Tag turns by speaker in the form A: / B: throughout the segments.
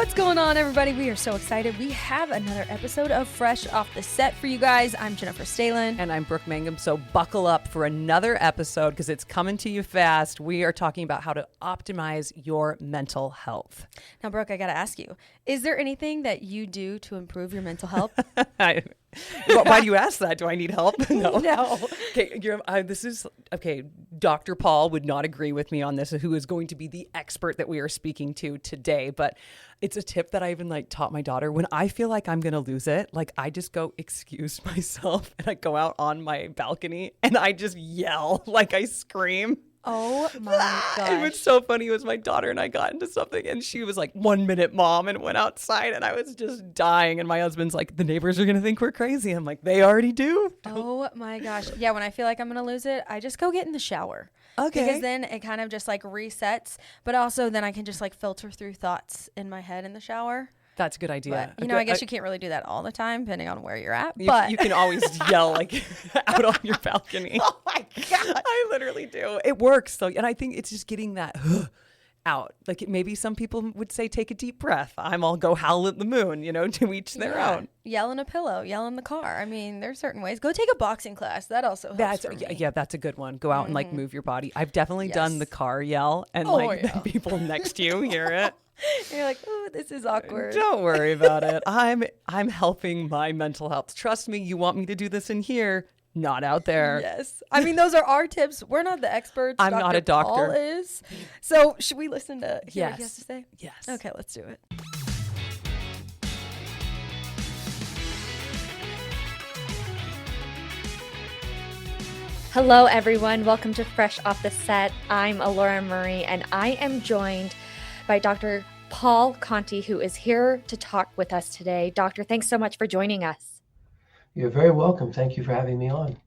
A: What's going on, everybody? We are so excited. We have another episode of Fresh Off the Set for you guys. I'm Jennifer Stalen.
B: And I'm Brooke Mangum. So buckle up for another episode because it's coming to you fast. We are talking about how to optimize your mental health.
A: Now, Brooke, I got to ask you, is there anything that you do to improve your mental health?
B: Why do you ask that? Do I need help? No.
A: No.
B: Okay, Dr. Paul would not agree with me on this, who is going to be the expert that we are speaking to today. But it's a tip that I even taught my daughter. When I feel like I'm going to lose it, I just go excuse myself and I go out on my balcony and I just yell, I scream.
A: Oh my gosh.
B: It was so funny. It was my daughter and I got into something and she was like, 1 minute, Mom, and went outside and I was just dying. And my husband's like, the neighbors are going to think we're crazy. I'm like, they already do.
A: Oh my gosh. Yeah, when I feel like I'm going to lose it, I just go get in the shower.
B: Okay.
A: Because then it kind of just resets, but also then I can just filter through thoughts in my head in the shower.
B: That's a good idea.
A: But, I guess you can't really do that all the time, depending on where you're at.
B: But you can always yell out on your balcony.
A: Oh my God.
B: I literally do. It works. So, and I think it's just getting that out. Maybe some people would say, take a deep breath. I'll go howl at the moon, to each their own.
A: Yell in a pillow, yell in the car. I mean, there's certain ways. Go take a boxing class. That also helps for me.
B: Yeah, that's a good one. Go out and move your body. I've definitely done the car yell and the people next to you hear it.
A: You're like, oh, this is awkward.
B: Don't worry about it. I'm helping my mental health. Trust me, you want me to do this in here, not out there.
A: Yes. I mean, those are our tips. We're not the experts.
B: I'm not a doctor.
A: Paul is. So should we listen to hear what he has to say?
B: Yes.
A: Okay, let's do it.
C: Hello, everyone. Welcome to Fresh Off the Set. I'm Elora Murray, and I am joined by Dr. Paul Conti, who is here to talk with us today. Doctor, thanks so much for joining us.
D: You're very welcome. Thank you for having me on.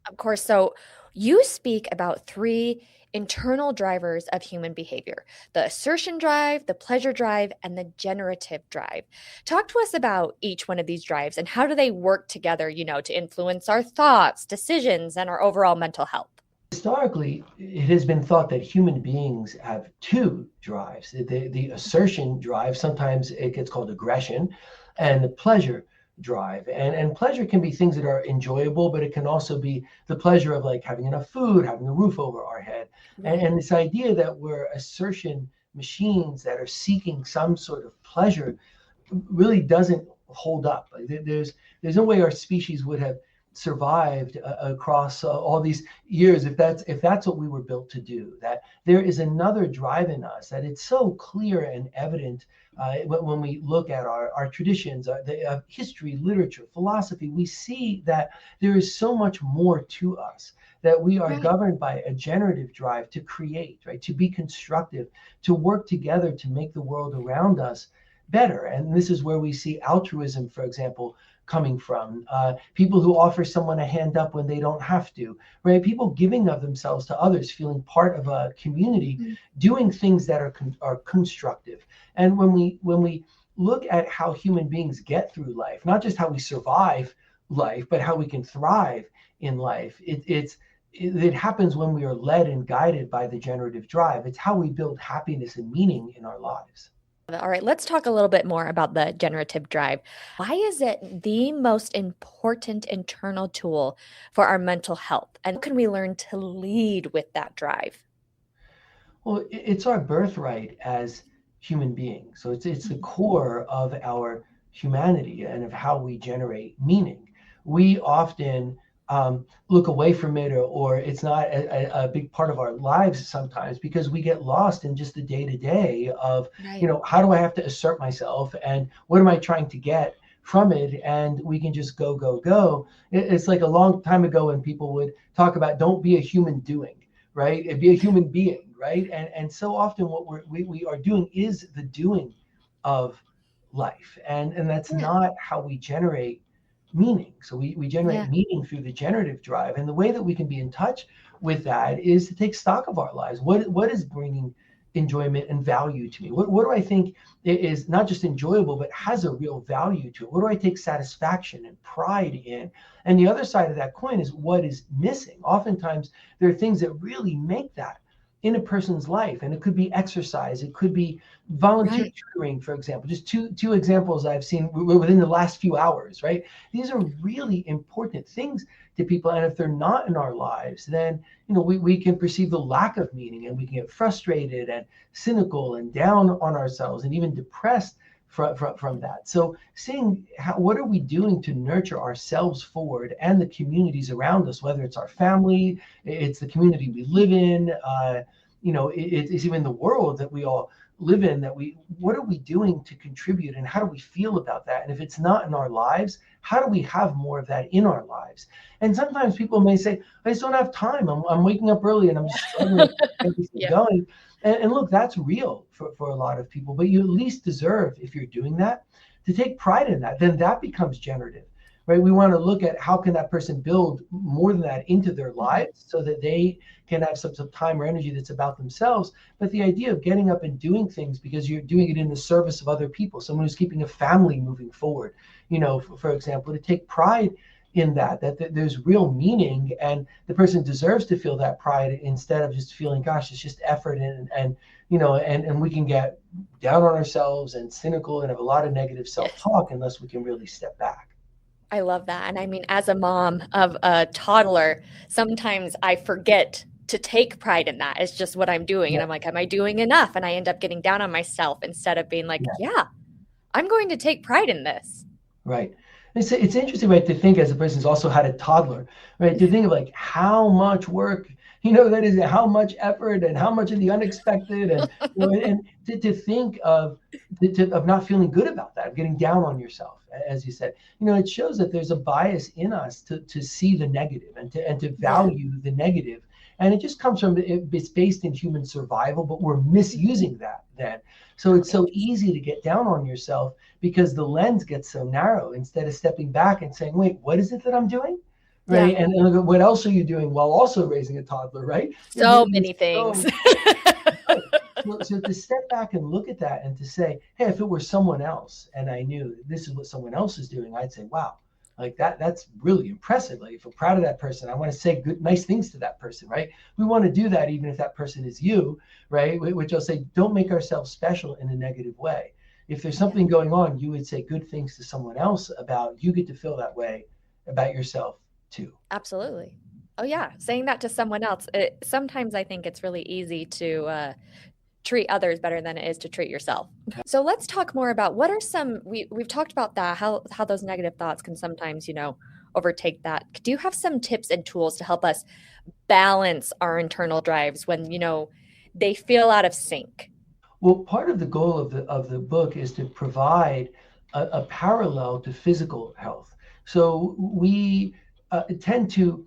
C: Of course. So you speak about 3 internal drivers of human behavior: the assertion drive, the pleasure drive, and the generative drive. Talk to us about each one of these drives and how do they work together, to influence our thoughts, decisions, and our overall mental health.
D: Historically, it has been thought that human beings have 2 drives. The assertion drive, sometimes it gets called aggression, and the pleasure drive. And pleasure can be things that are enjoyable, but it can also be the pleasure of having enough food, having a roof over our head. And this idea that we're assertion machines that are seeking some sort of pleasure really doesn't hold up. There's no way our species would have survived across all these years if that's what we were built to do. That there is another drive in us, that it's so clear and evident when we look at our traditions, history, literature, philosophy. We see that there is so much more to us, that we are governed by a generative drive to create, right, to be constructive, to work together to make the world around us better. And this is where we see altruism, for example, coming from. People who offer someone a hand up when they don't have to, right? People giving of themselves to others, feeling part of a community, doing things that are constructive. And when we look at how human beings get through life, not just how we survive life, but how we can thrive in life, it happens when we are led and guided by the generative drive. It's how we build happiness and meaning in our lives.
C: All right, let's talk a little bit more about the generative drive. Why is it the most important internal tool for our mental health? And how can we learn to lead with that drive?
D: Well, it's our birthright as human beings. So it's the core of our humanity and of how we generate meaning. We often look away from it, or it's not a big part of our lives sometimes, because we get lost in just the day-to-day of, how do I have to assert myself and what am I trying to get from it? And we can just go. It's like a long time ago when people would talk about, don't be a human doing, right? Be a human being, right? And so often what we are doing is the doing of life. And that's not how we generate meaning. So we generate meaning through the generative drive. And the way that we can be in touch with that is to take stock of our lives. What is bringing enjoyment and value to me? What do I think is not just enjoyable, but has a real value to it? What do I take satisfaction and pride in? And the other side of that coin is what is missing. Oftentimes, there are things that really make that in a person's life. And it could be exercise, it could be volunteer
C: Right.
D: tutoring, for example. Just two examples I've seen within the last few hours, right? These are really important things to people. And if they're not in our lives, then we can perceive the lack of meaning, and we can get frustrated and cynical and down on ourselves and even depressed from that. So seeing what are we doing to nurture ourselves forward and the communities around us, whether it's our family, it's the community we live in, it's even the world that we all live in, what are we doing to contribute, and how do we feel about that? And if it's not in our lives, how do we have more of that in our lives? And sometimes people may say, I just don't have time. I'm waking up early and I'm just struggling to get everything
C: Yeah.
D: going. And look, that's real for a lot of people, but you at least deserve, if you're doing that, to take pride in that. Then that becomes generative, right? We want to look at how can that person build more than that into their lives so that they can have some time or energy that's about themselves. But the idea of getting up and doing things because you're doing it in the service of other people, someone who's keeping a family moving forward, for example, to take pride in that there's real meaning, and the person deserves to feel that pride instead of just feeling, gosh, it's just effort, and we can get down on ourselves and cynical and have a lot of negative self-talk unless we can really step back.
C: I love that. And I mean, as a mom of a toddler, sometimes I forget to take pride in that. It's just what I'm doing.
D: Yeah.
C: And I'm like, am I doing enough? And I end up getting down on myself instead of being like, yeah, I'm going to take pride in this.
D: Right. It's interesting, right, to think as a person's also had a toddler, right, to think of like how much work, that is, how much effort and how much of the unexpected, and and to think of not feeling good about that, of getting down on yourself, as you said. It shows that there's a bias in us to see the negative and to value the negative. And it just comes from, it's based in human survival, but we're misusing that then. So it's so easy to get down on yourself because the lens gets so narrow, instead of stepping back and saying, wait, what is it that I'm doing? Right. And look at what else are you doing while also raising a toddler, right?
C: So many things.
D: So to step back and look at that and to say, hey, if it were someone else and I knew this is what someone else is doing, I'd say, wow, like that's really impressive. Like, I feel proud of that person. I want to say nice things to that person, right? We want to do that even if that person is you, right? Which I'll say, don't make ourselves special in a negative way. If there's something going on, you would say good things to someone else about, you get to feel that way about yourself too.
C: Absolutely. Oh yeah. Saying that to someone else. Sometimes I think it's really easy to treat others better than it is to treat yourself. So let's talk more about what are we've talked about that, how those negative thoughts can sometimes, overtake that. Do you have some tips and tools to help us balance our internal drives when, they feel out of sync?
D: Well, part of the goal of the book is to provide a parallel to physical health. So we tend to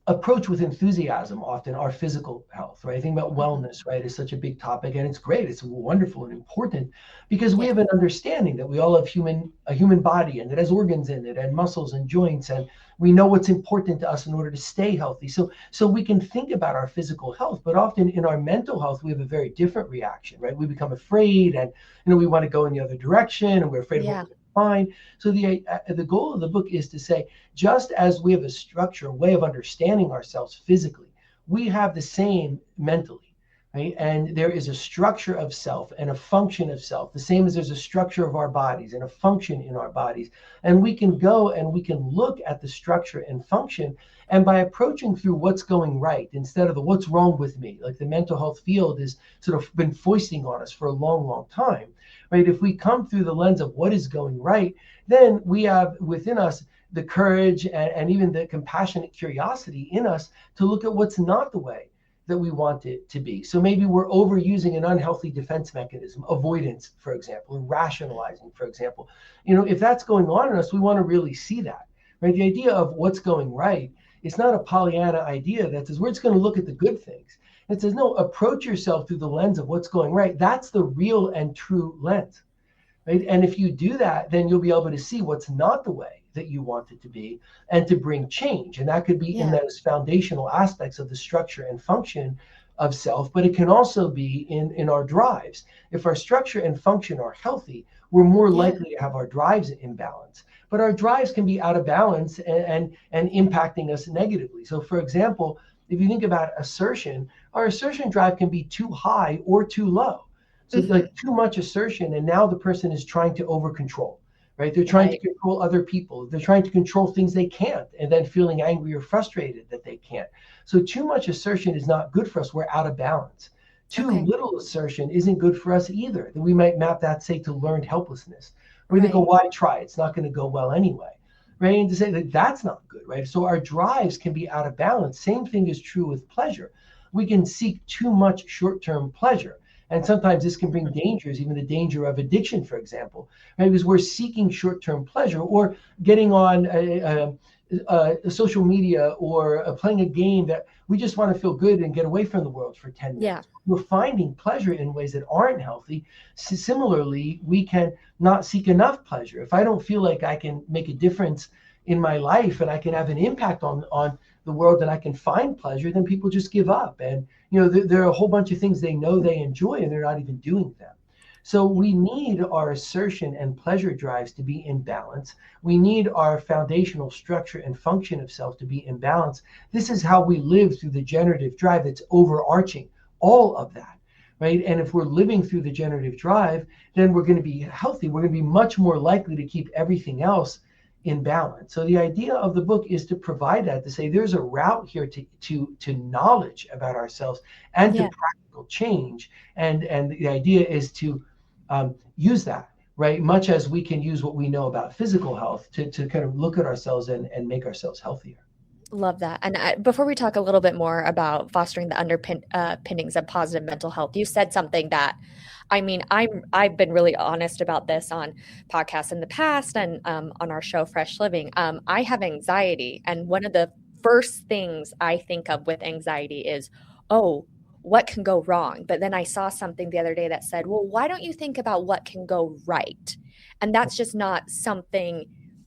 D: approach with enthusiasm often our physical health, right? I think about wellness, right, is such a big topic, and it's great, it's wonderful and important because we have an understanding that we all have a human body, and it has organs in it and muscles and joints, and we know what's important to us in order to stay healthy. So we can think about our physical health, but often in our mental health, we have a very different reaction, right? We become afraid, and we want to go in the other direction, and we're afraid of what we're fine. So the goal of the book is to say, just as we have a structure, a way of understanding ourselves physically, we have the same mentally, right? And there is a structure of self and a function of self, the same as there's a structure of our bodies and a function in our bodies. And we can go and we can look at the structure and function, and by approaching through what's going right instead of the what's wrong with me, like the mental health field has sort of been foisting on us for a long, long time, right? If we come through the lens of what is going right, then we have within us the courage and even the compassionate curiosity in us to look at what's not the way that we want it to be. So maybe we're overusing an unhealthy defense mechanism, avoidance, for example, or rationalizing, for example. If that's going on in us, we want to really see that, right? The idea of what's going right, it's not a Pollyanna idea that says we're just going to look at the good things. It says, no, approach yourself through the lens of what's going right. That's the real and true lens, right? And if you do that, then you'll be able to see what's not the way that you want it to be and to bring change. And that could be in those foundational aspects of the structure and function of self, but it can also be in our drives. If our structure and function are healthy, we're more likely to have our drives in balance. But our drives can be out of balance and impacting us negatively. So for example, if you think about assertion, our assertion drive can be too high or too low. So
C: Mhm.
D: like too much assertion, and now the person is trying to over control, right? They're trying to
C: Right.
D: control other people. They're trying to control things they can't, and then feeling angry or frustrated that they can't. So too much assertion is not good for us. We're out of balance. Too
C: Okay.
D: little assertion isn't good for us either. We might map that, say, to learned helplessness. We think, oh,
C: Right.
D: why try? It's not going to go well anyway, right? And to say that that's not good, right? So our drives can be out of balance. Same thing is true with pleasure. We can seek too much short-term pleasure. And sometimes this can bring dangers, even the danger of addiction, for example, right? Because we're seeking short-term pleasure or getting on social media or playing a game that we just want to feel good and get away from the world for 10
C: Yeah.
D: minutes. We're finding pleasure in ways that aren't healthy. Similarly, we can not seek enough pleasure. If I don't feel like I can make a difference in my life and I can have an impact on the world and I can find pleasure, then people just give up. And there are a whole bunch of things they know they enjoy and they're not even doing them. So we need our assertion and pleasure drives to be in balance. We need our foundational structure and function of self to be in balance. This is how we live through the generative drive that's overarching all of that, right? And if we're living through the generative drive, then we're going to be healthy. We're going to be much more likely to keep everything else in balance. So the idea of the book is to provide that, to say there's a route here to knowledge about ourselves and to
C: Yeah.
D: practical change. And the idea is to use that, right? Much as we can use what we know about physical health to kind of look at ourselves and make ourselves healthier.
C: Love that. And before we talk a little bit more about fostering the underpinnings of positive mental health, you said something that, I mean, I've been really honest about this on podcasts in the past and on our show Fresh Living. I have anxiety, and one of the first things I think of with anxiety is, oh, what can go wrong? But then I saw something the other day that said, well, why don't you think about what can go right? And that's just not something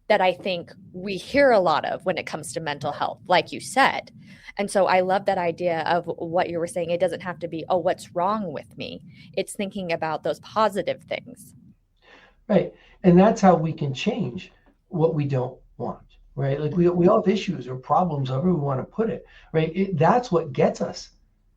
C: that I think we hear a lot of when it comes to mental health, like you said. And so I love that idea of what you were saying. It doesn't have to be, oh, what's wrong with me? It's thinking about those positive things.
D: Right. And that's how we can change what we don't want, right? Like we all have issues or problems, however we want to put it, right? That's what gets us.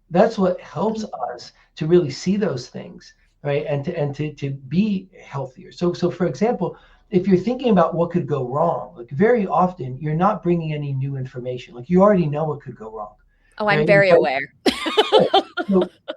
D: That's what helps
C: Mhm.
D: us to really see those things, right? And to be healthier. So for example, if you're thinking about what could go wrong, like very often you're not bringing any new information. Like you already know what could go wrong,
C: Oh, I'm
D: right?
C: very aware.
D: Right.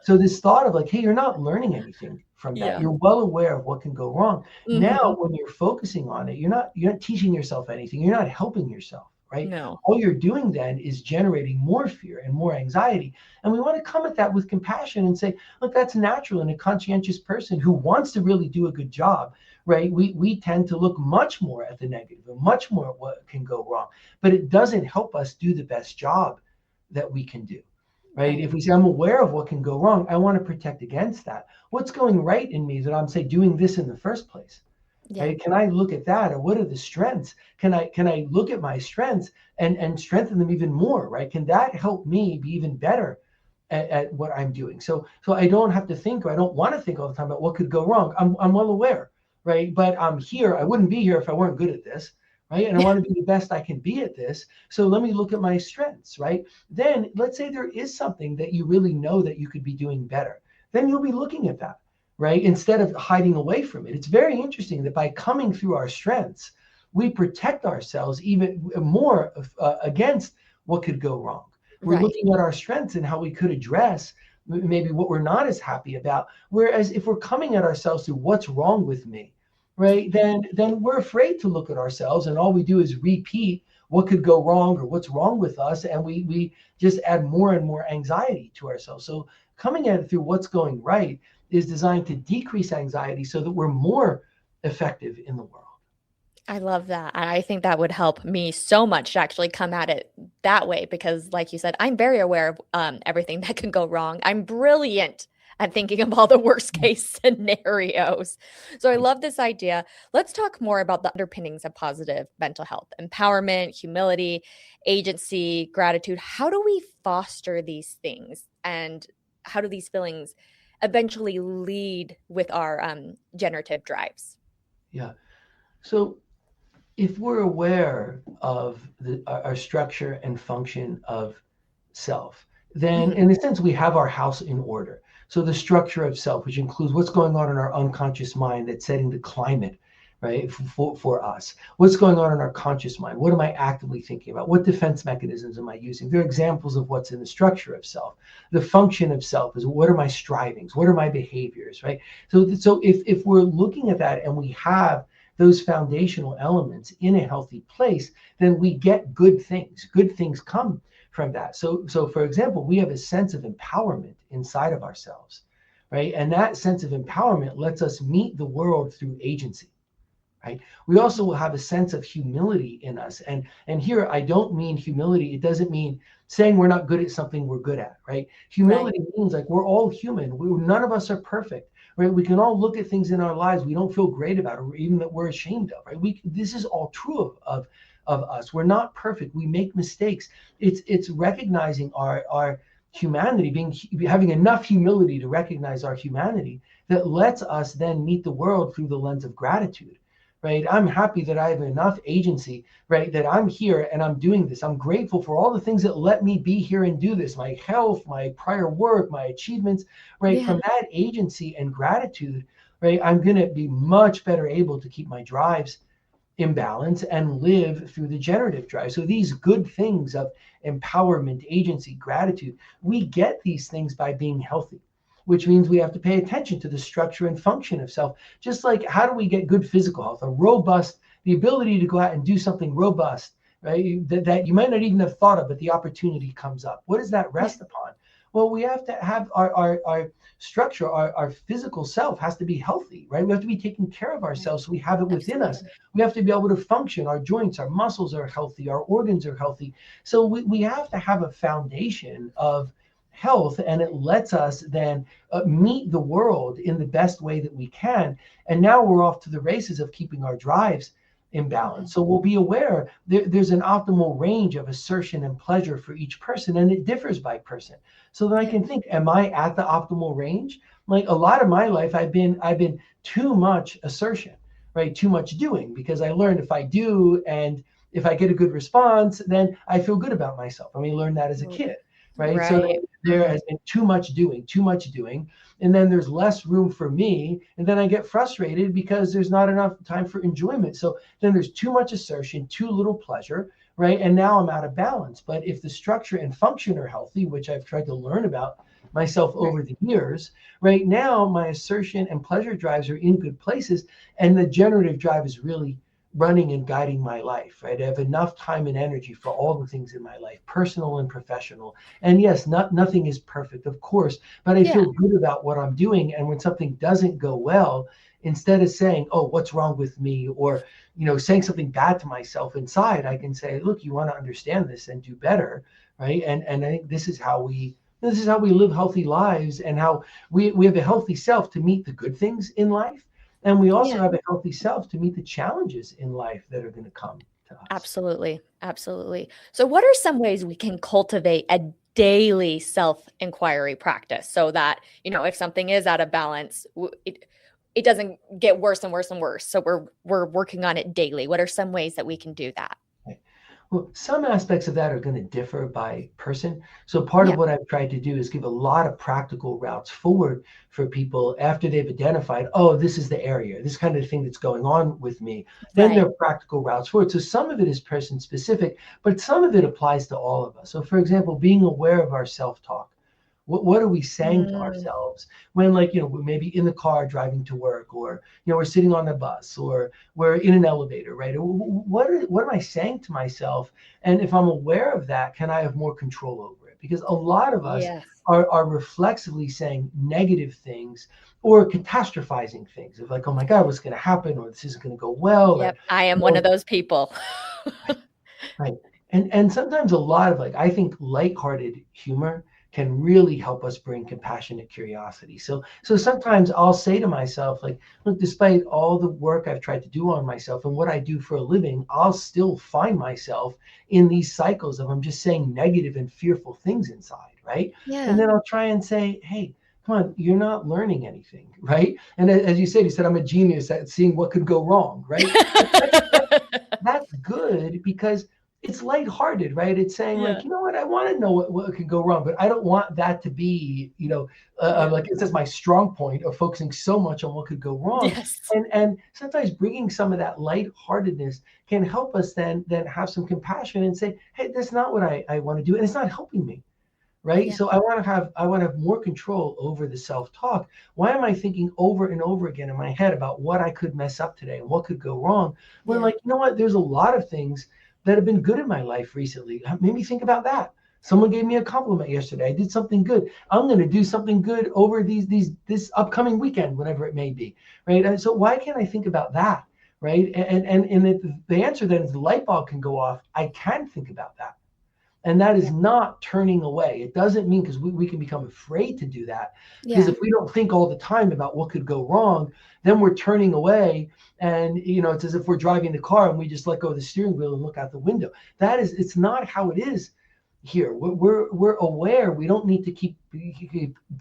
D: So this thought of like, hey, you're not learning anything from that.
C: Yeah.
D: You're well aware of what can go wrong. Now,
C: Hmm.
D: when you're focusing on it, you're not teaching yourself anything. You're not helping yourself, right?
C: No.
D: All you're doing then is generating more fear and more anxiety. And we want to come at that with compassion and say, look, that's natural in a conscientious person who wants to really do a good job, right? We tend to look much more at the negative and much more at what can go wrong, but it doesn't help us do the best job that we can do. Right?
C: Right.
D: If we say I'm aware of what can go wrong, I want to protect against that. What's going right in me that I'm say doing this in the first place?
C: Yeah.
D: Right? Can I look at that, or what are the strengths? Can I look at my strengths and strengthen them even more? Right? Can that help me be even better at what I'm doing? So I don't have to think, or I don't want to think all the time about what could go wrong. I'm well aware, right? But I'm here. I wouldn't be here if I weren't good at this. Right. And I want to be the best I can be at this. So let me look at my strengths, right? Then let's say there is something that you really know that you could be doing better. Then you'll be looking at that, right? Instead of hiding away from it. It's very interesting that by coming through our strengths, we protect ourselves even more against what could go wrong. We're
C: Right.
D: looking at our strengths and how we could address maybe what we're not as happy about. Whereas if we're coming at ourselves through what's wrong with me, right, then we're afraid to look at ourselves, and all we do is repeat what could go wrong or what's wrong with us, and we just add more and more anxiety to ourselves. So coming at it through what's going right is designed to decrease anxiety so that we're more effective in the world.
C: I love that. And I think that would help me so much to actually come at it that way because, like you said, I'm very aware of everything that can go wrong. I'm brilliant at thinking of all the worst case scenarios. So I love this idea. Let's talk more about the underpinnings of positive mental health, empowerment, humility, agency, gratitude. How do we foster these things? And how do these feelings eventually lead with our generative drives?
D: Yeah. So if we're aware of our structure and function of self, then in a sense, we have our house in order. So the structure of self, which includes what's going on in our unconscious mind that's setting the climate, right, for us. What's going on in our conscious mind? What am I actively thinking about? What defense mechanisms am I using? They're examples of what's in the structure of self. The function of self is, what are my strivings? What are my behaviors, right? So if we're looking at that and we have those foundational elements in a healthy place, then we get good things. Good things come from that. So for example, we have a sense of empowerment inside of ourselves, right? And that sense of empowerment lets us meet the world through agency. Right? We also will have a sense of humility in us. And here I don't mean humility. It doesn't mean saying we're not good at something we're good at, right? Humility means like we're all human. None of us are perfect, right? We can all look at things in our lives we don't feel great about, or even that we're ashamed of, right? This is all true of us. We're not perfect. We make mistakes. It's recognizing our humanity, having enough humility to recognize our humanity that lets us then meet the world through the lens of gratitude. Right? I'm happy that I have enough agency, right? That I'm here and I'm doing this. I'm grateful for all the things that let me be here and do this, my health, my prior work, my achievements, right?
C: Yeah.
D: From that agency and gratitude, right? I'm going to be much better able to keep my drives in balance and live through the generative drive. So these good things of empowerment, agency, gratitude, we get these things by being healthy, which means we have to pay attention to the structure and function of self. Just like, how do we get good physical health, the ability to go out and do something robust, right? That you might not even have thought of, but the opportunity comes up. What does that rest upon? Well, we have to have our structure, our physical self has to be healthy, right? We have to be taking care of ourselves so we have it within us. We have to be able to function. Our joints, our muscles are healthy, our organs are healthy. So we have to have a foundation of health, and it lets us then meet the world in the best way that we can. And now we're off to the races of keeping our drives in balance. So we'll be aware there's an optimal range of assertion and pleasure for each person, and it differs by person. So then I can think, am I at the optimal range? Like a lot of my life, I've been too much assertion, right? Too much doing, because I learned if I do and if I get a good response, then I feel good about myself. I mean, I learned that as a kid. Right. So there has been too much doing. And then there's less room for me. And then I get frustrated because there's not enough time for enjoyment. So then there's too much assertion, too little pleasure. Right. And now I'm out of balance. But if the structure and function are healthy, which I've tried to learn about myself over the years, right now, my assertion and pleasure drives are in good places. And the generative drive is really running and guiding my life, right? I have enough time and energy for all the things in my life, personal and professional. And yes, nothing is perfect, of course, but I feel good about what I'm doing. And when something doesn't go well, instead of saying, oh, what's wrong with me? Or, saying something bad to myself inside, I can say, look, you want to understand this and do better, right? And I think this is how we live healthy lives, and how we have a healthy self to meet the good things in life. And we also have a healthy self to meet the challenges in life that are going to come to us.
C: Absolutely. So what are some ways we can cultivate a daily self-inquiry practice so that, if something is out of balance, it doesn't get worse and worse and worse. So we're working on it daily. What are some ways that we can do that?
D: Well, some aspects of that are going to differ by person. So part of what I've tried to do is give a lot of practical routes forward for people after they've identified, oh, this is the area, this kind of thing that's going on with me. Then there are practical routes forward. So some of it is person specific, but some of it applies to all of us. So for example, being aware of our self-talk. What are we saying to ourselves when, we're maybe in the car driving to work, or, we're sitting on the bus, or we're in an elevator, right? What am I saying to myself? And if I'm aware of that, can I have more control over it? Because a lot of us are reflexively saying negative things or catastrophizing things of like, oh my God, what's going to happen? Or this isn't going to go well.
C: Yep, I am one of those people.
D: Right. And sometimes a lot of I think lighthearted humor can really help us bring compassionate curiosity. So sometimes I'll say to myself, look, despite all the work I've tried to do on myself and what I do for a living, I'll still find myself in these cycles of I'm just saying negative and fearful things inside, right?
C: Yeah.
D: And then I'll try and say, hey, come on, you're not learning anything, right? And as you said, I'm a genius at seeing what could go wrong, right? That's good, because it's lighthearted, right? It's saying like, you know what, I want to know what could go wrong, but I don't want that to be, like it says, my strong point of focusing so much on what could go wrong.
C: Yes.
D: And sometimes bringing some of that lightheartedness can help us then have some compassion and say, hey, that's not what I want to do, and it's not helping me. Right.
C: Yeah.
D: So I want to have more control over the self-talk. Why am I thinking over and over again in my head about what I could mess up today and what could go wrong? When
C: Yeah.
D: like, you know what, there's a lot of things that have been good in my life recently. Made me think about that. Someone gave me a compliment yesterday. I did something good. I'm going to do something good over this upcoming weekend, whatever it may be. Right. And so why can't I think about that? Right. And the answer then is the light bulb can go off. I can think about that. And that is not turning away. It doesn't mean, because we can become afraid to do that. Because if we don't think all the time about what could go wrong, then we're turning away. And, it's as if we're driving the car and we just let go of the steering wheel and look out the window. It's not how it is here. We're aware. We don't need to keep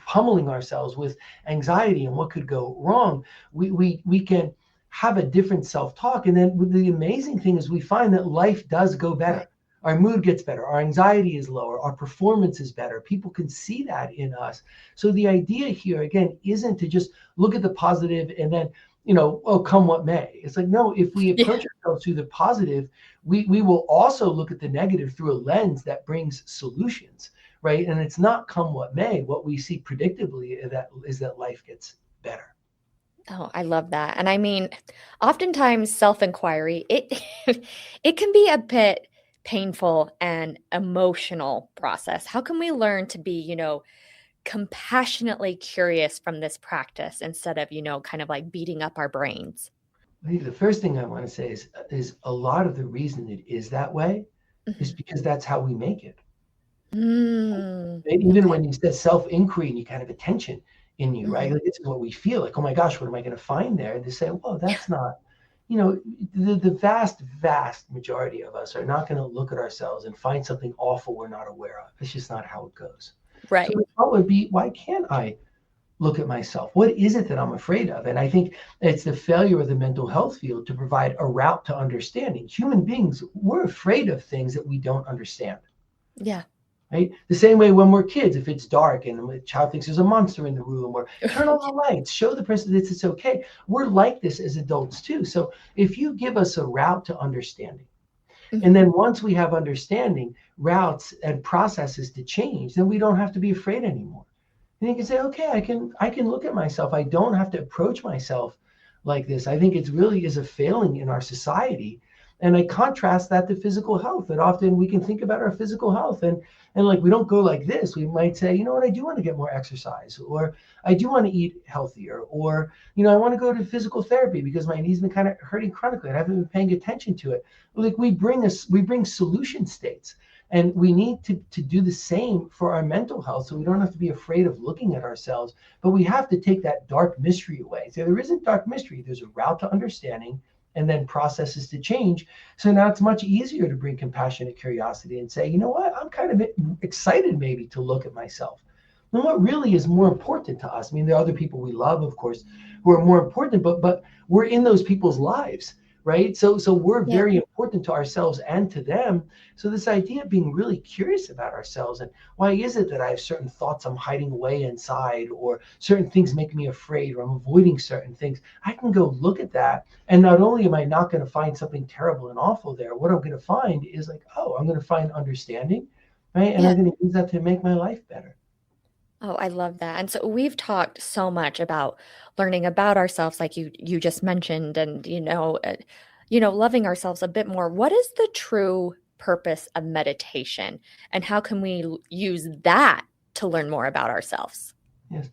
D: pummeling ourselves with anxiety and what could go wrong. We can have a different self-talk. And then the amazing thing is we find that life does go better.
C: Right.
D: Our mood gets better. Our anxiety is lower. Our performance is better. People can see that in us. So the idea here, again, isn't to just look at the positive and then, come what may. It's like, no, if we approach ourselves through the positive, we will also look at the negative through a lens that brings solutions, right? And it's not come what may. What we see predictably is that life gets better.
C: Oh, I love that. And I mean, oftentimes self-inquiry, it can be a bit painful and emotional process. How can we learn to be, compassionately curious from this practice instead of, kind of like beating up our brains?
D: I think the first thing I want to say is a lot of the reason it is that way is
C: Mhm.
D: because that's how we make it. And even
C: Okay.
D: when you said self-inquiry and you kind of attention in you, right?
C: Mhm.
D: Like, this is what we feel like, oh my gosh, what am I going to find there? And to say, well, that's not, the vast majority of us are not going to look at ourselves and find something awful we're not aware of. It's just not how it goes. So
C: Right.
D: the thought would be, why can't I look at myself? What is it that I'm afraid of? And I think it's the failure of the mental health field to provide a route to understanding. Human beings, we're afraid of things that we don't understand.
C: Yeah.
D: Right? The same way when we're kids, if it's dark and the child thinks there's a monster in the room, or turn on the lights, show the person that it's okay. We're like this as adults too. So if you give us a route to understanding, and
C: Mhm.
D: then once we have understanding, routes and processes to change, then we don't have to be afraid anymore. And you can say, okay, I can look at myself. I don't have to approach myself like this. I think it really is a failing in our society. And I contrast that to physical health. That often we can think about our physical health and like we don't go like this. We might say, you know what, I do want to get more exercise, or I do want to eat healthier, or I want to go to physical therapy because my knee's been kind of hurting chronically and I haven't been paying attention to it. Like we bring solution states. And we need to do the same for our mental health, so we don't have to be afraid of looking at ourselves, but we have to take that dark mystery away. So there isn't dark mystery. There's a route to understanding and then processes to change. So now it's much easier to bring compassionate curiosity and say, you know what, I'm kind of excited maybe to look at myself. And what really is more important to us? I mean, there are other people we love, of course, who are more important, but we're in those people's lives, right? So we're
C: Yeah.
D: very important to ourselves and to them. So this idea of being really curious about ourselves and why is it that I have certain thoughts I'm hiding away inside, or certain things make me afraid, or I'm avoiding certain things, I can go look at that. And not only am I not going to find something terrible and awful there, what I'm going to find is like, oh, I'm going to find understanding, right? And
C: Yeah.
D: I'm going to use that to make my life better.
C: Oh, I love that. And so we've talked so much about learning about ourselves, like you just mentioned, and loving ourselves a bit more. What is the true purpose of meditation, and how can we use that to learn more about ourselves?
D: Yes.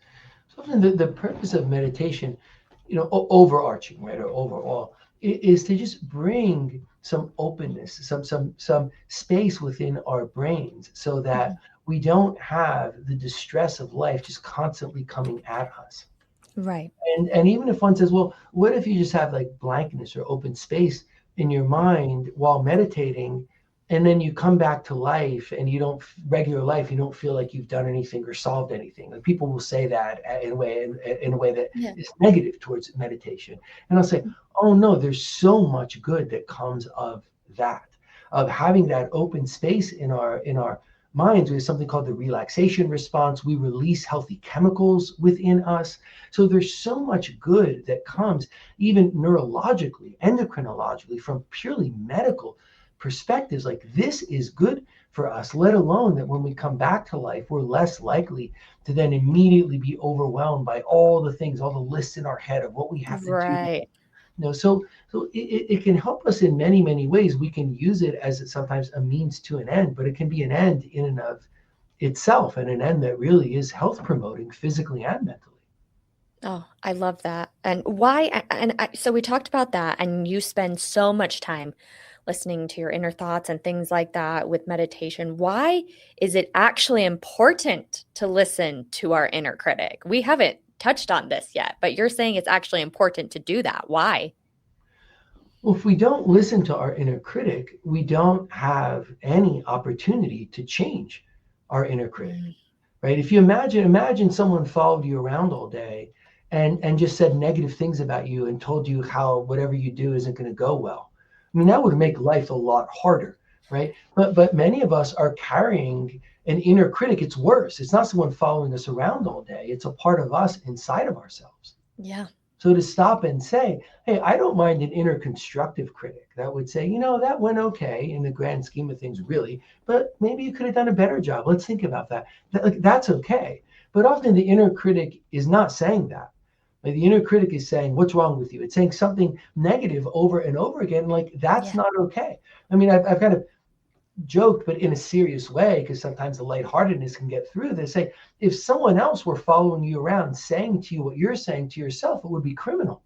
D: So often the purpose of meditation, overarching, right, or overall, is to just bring some openness, some space within our brains, so that
C: Mhm.
D: we don't have the distress of life just constantly coming at us.
C: Right.
D: And even if one says, well, what if you just have like blankness or open space in your mind while meditating, and then you come back to life and you don't regular life, you don't feel like you've done anything or solved anything. Like people will say that in a way that
C: Yeah.
D: is negative towards meditation. And I'll say, oh no, there's so much good that comes of that. of having that open space in our minds. We have something called the relaxation response. We release healthy chemicals within us. So there's so much good that comes even neurologically, endocrinologically, from purely medical perspectives. Like, this is good for us, let alone that when we come back to life, we're less likely to then immediately be overwhelmed by all the things, all the lists in our head of what we have to do.
C: Right.
D: So it can help us in many, many ways. We can use it as sometimes a means to an end, but it can be an end in and of itself, and an end that really is health promoting physically and mentally.
C: Oh, I love that. And why? So we talked about that, and you spend so much time listening to your inner thoughts and things like that with meditation. Why is it actually important to listen to our inner critic? We haven't touched on this yet, but you're saying it's actually important to do that. Why?
D: Well, if we don't listen to our inner critic, we don't have any opportunity to change our inner critic,
C: Mm.
D: right? If you imagine someone followed you around all day and just said negative things about you and told you how whatever you do isn't going to go well. I mean, that would make life a lot harder, right? But many of us are carrying an inner critic. It's worse. It's not someone following us around all day. It's a part of us inside of ourselves.
C: Yeah.
D: So to stop and say, hey, I don't mind an inner constructive critic that would say, that went okay in the grand scheme of things, really, but maybe you could have done a better job. Let's think about that. That's okay. But often the inner critic is not saying that. Like, the inner critic is saying, what's wrong with you? It's saying something negative over and over again. Like, that's
C: Yeah.
D: not okay. I mean, I've kind of joked, but in a serious way, because sometimes the lightheartedness can get through this. Say, if someone else were following you around saying to you what you're saying to yourself, it would be criminal.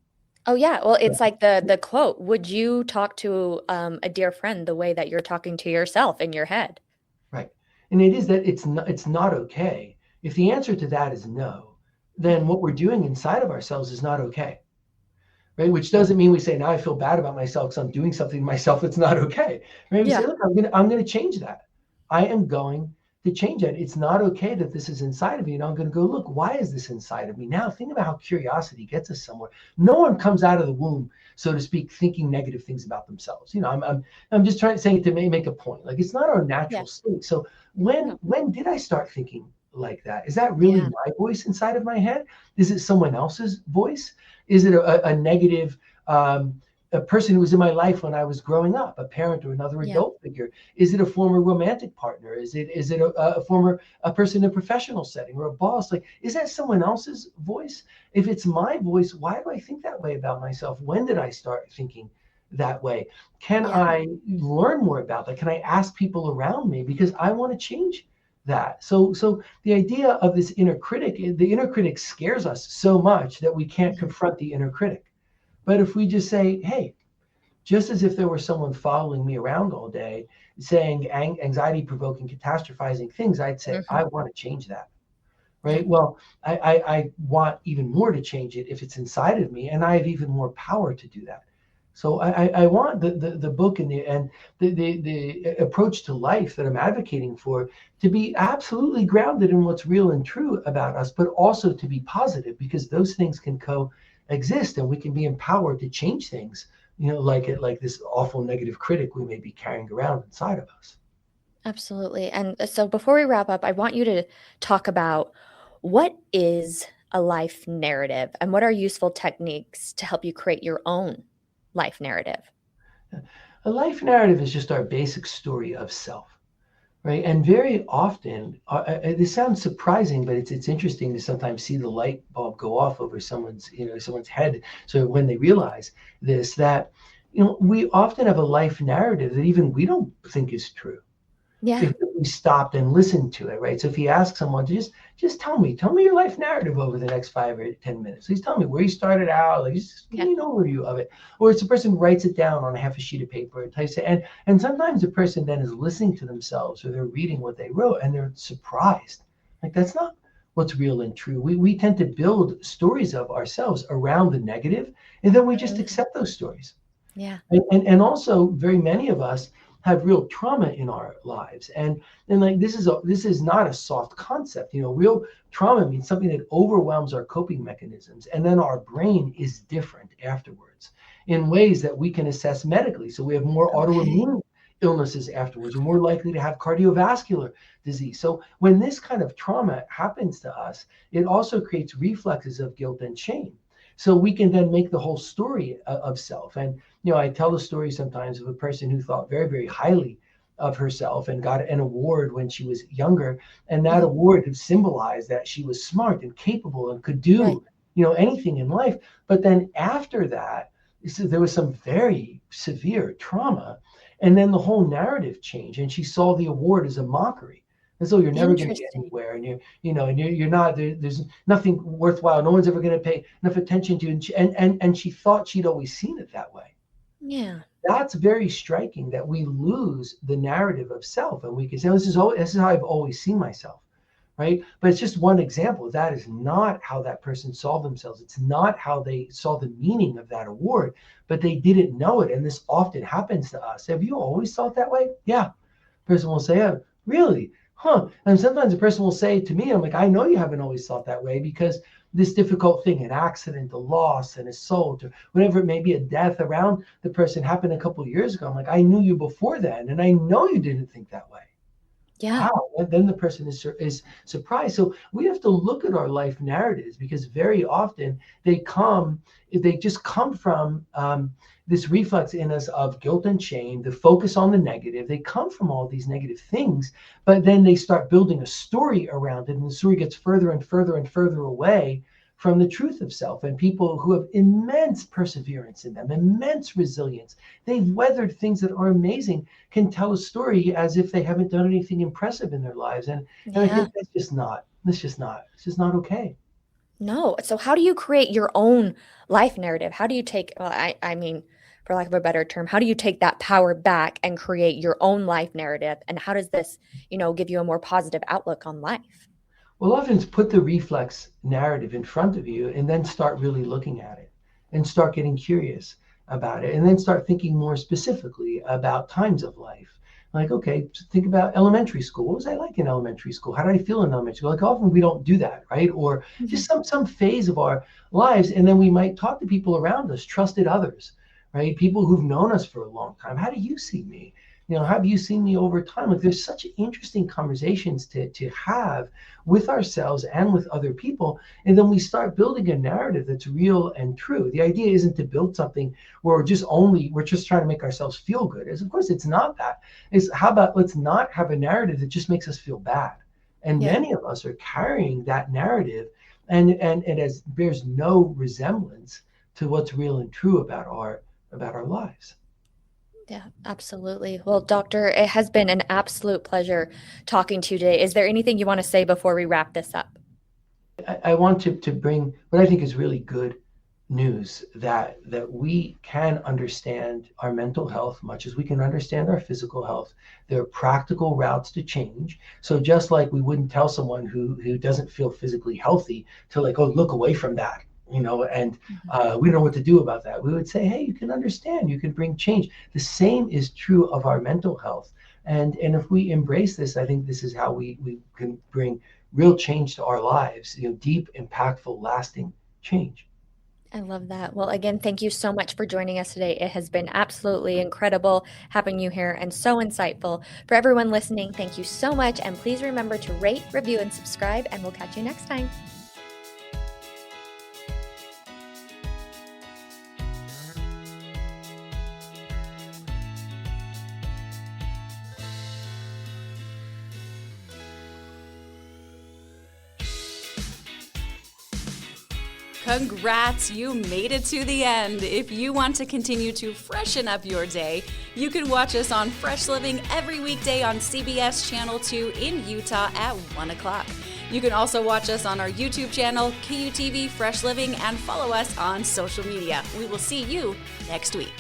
C: Oh yeah. Well, it's like the quote, would you talk to a dear friend the way that you're talking to yourself in your head?
D: Right. And it is that it's not okay. If the answer to that is no, then what we're doing inside of ourselves is not okay. Right? Which doesn't mean we say, now I feel bad about myself because I'm doing something to myself that's not okay. Right? We say, look, I'm gonna change that. I am going to change that. It's not okay that this is inside of me. And I'm going to go, look, why is this inside of me? Now think about how curiosity gets us somewhere. No one comes out of the womb, so to speak, thinking negative things about themselves. I'm just trying to say to make a point. Like, it's not our natural state. So when did I start thinking like that? Is that really my voice inside of my head? Is it someone else's voice? Is it a negative a person who was in my life when I was growing up, a parent or another adult figure? Is it a former romantic partner? Is it a person in a professional setting or a boss? Like, is that someone else's voice? If it's my voice, why do I think that way about myself? When did I start thinking that way? Can I learn more about that? Can I ask people around me? Because I want to change that. So the idea of this inner critic, the inner critic scares us so much that we can't confront the inner critic. But if we just say, hey, just as if there were someone following me around all day saying anxiety provoking, catastrophizing things, I'd say, I want to change that. Right. Well, I want even more to change it if it's inside of me, and I have even more power to do that. So I want the book and the approach to life that I'm advocating for to be absolutely grounded in what's real and true about us, but also to be positive, because those things can coexist, and we can be empowered to change things, like this awful negative critic we may be carrying around inside of us.
C: Absolutely. And so before we wrap up, I want you to talk about what is a life narrative and what are useful techniques to help you create your own life narrative.
D: A life narrative is just our basic story of self, right? And very often, this sounds surprising, but it's interesting to sometimes see the light bulb go off over someone's head. So when they realize this, that we often have a life narrative that even we don't think is true.
C: Yeah.
D: If we stopped and listened to it, right? So if you ask someone to just tell me your life narrative over the next 5 or 10 minutes. Please tell me where you started out, like just give me an overview of it. Or it's a person who writes it down on a half a sheet of paper and types it. And sometimes the person then is listening to themselves, or they're reading what they wrote, and they're surprised. Like, that's not what's real and true. We tend to build stories of ourselves around the negative, and then we just accept those stories.
C: Yeah.
D: And also, very many of us have real trauma in our lives, and like this is not a soft concept. Real trauma means something that overwhelms our coping mechanisms, and then our brain is different afterwards in ways that we can assess medically. So we have more autoimmune illnesses afterwards. We're more likely to have cardiovascular disease. So when this kind of trauma happens to us, it also creates reflexes of guilt and shame. So we can then make the whole story of self. And, I tell the story sometimes of a person who thought very, very highly of herself and got an award when she was younger. And that award had symbolized that she was smart and capable and could do, anything in life. But then after that, so there was some very severe trauma. And then the whole narrative changed, and she saw the award as a mockery. And so you're never going to get anywhere, and you're not, there's nothing worthwhile. No one's ever going to pay enough attention to you. And she thought she'd always seen it that way.
C: Yeah.
D: That's very striking, that we lose the narrative of self, and we can say, this is how I've always seen myself. Right? But it's just one example. That is not how that person saw themselves. It's not how they saw the meaning of that award, but they didn't know it. And this often happens to us. Have you always thought that way? Yeah. The person will say, oh, really? Huh. And sometimes a person will say to me, I'm like, I know you haven't always thought that way, because this difficult thing, an accident, a loss, an assault, or whatever it may be, a death around the person happened a couple of years ago. I'm like, I knew you before then, and I know you didn't think that way.
C: Yeah.
D: Wow. And then the person is surprised. So we have to look at our life narratives, because very often they just come from this reflex in us of guilt and shame, the focus on the negative. They come from all these negative things, but then they start building a story around it, and the story gets further and further and further away from the truth of self. And people who have immense perseverance in them, immense resilience, they've weathered things that are amazing, can tell a story as if they haven't done anything impressive in their lives. And I think it's just not okay.
C: No. So how do you create your own life narrative? How do you take, well, I mean, for lack of a better term, how do you take that power back and create your own life narrative? And how does this, give you a more positive outlook on life?
D: Well, often it's put the reflex narrative in front of you and then start really looking at it and start getting curious about it, and then start thinking more specifically about times of life. Like, okay, think about elementary school. What was I like in elementary school? How did I feel in elementary school? Like, often we don't do that, right? Or just some phase of our lives. And then we might talk to people around us, trusted others, right? People who've known us for a long time. How do you see me? Have you seen me over time? Like, there's such interesting conversations to have with ourselves and with other people. And then we start building a narrative that's real and true. The idea isn't to build something where we're just trying to make ourselves feel good. Of course, it's not that. It's how about let's not have a narrative that just makes us feel bad. And many of us are carrying that narrative, and it bears no resemblance to what's real and true about our lives.
C: Yeah, absolutely. Well, Doctor, it has been an absolute pleasure talking to you today. Is there anything you want to say before we wrap this up?
D: I want to bring what I think is really good news, that we can understand our mental health much as we can understand our physical health. There are practical routes to change. So just like we wouldn't tell someone who doesn't feel physically healthy to look away from that, and we don't know what to do about that. We would say, hey, you can understand, you can bring change. The same is true of our mental health. And if we embrace this, I think this is how we can bring real change to our lives, deep, impactful, lasting change.
C: I love that. Well, again, thank you so much for joining us today. It has been absolutely incredible having you here and so insightful. For everyone listening, thank you so much. And please remember to rate, review, and subscribe, and we'll catch you next time.
E: Congrats, you made it to the end. If you want to continue to freshen up your day, you can watch us on Fresh Living every weekday on CBS Channel 2 in Utah at 1 o'clock. You can also watch us on our YouTube channel, KUTV Fresh Living, and follow us on social media. We will see you next week.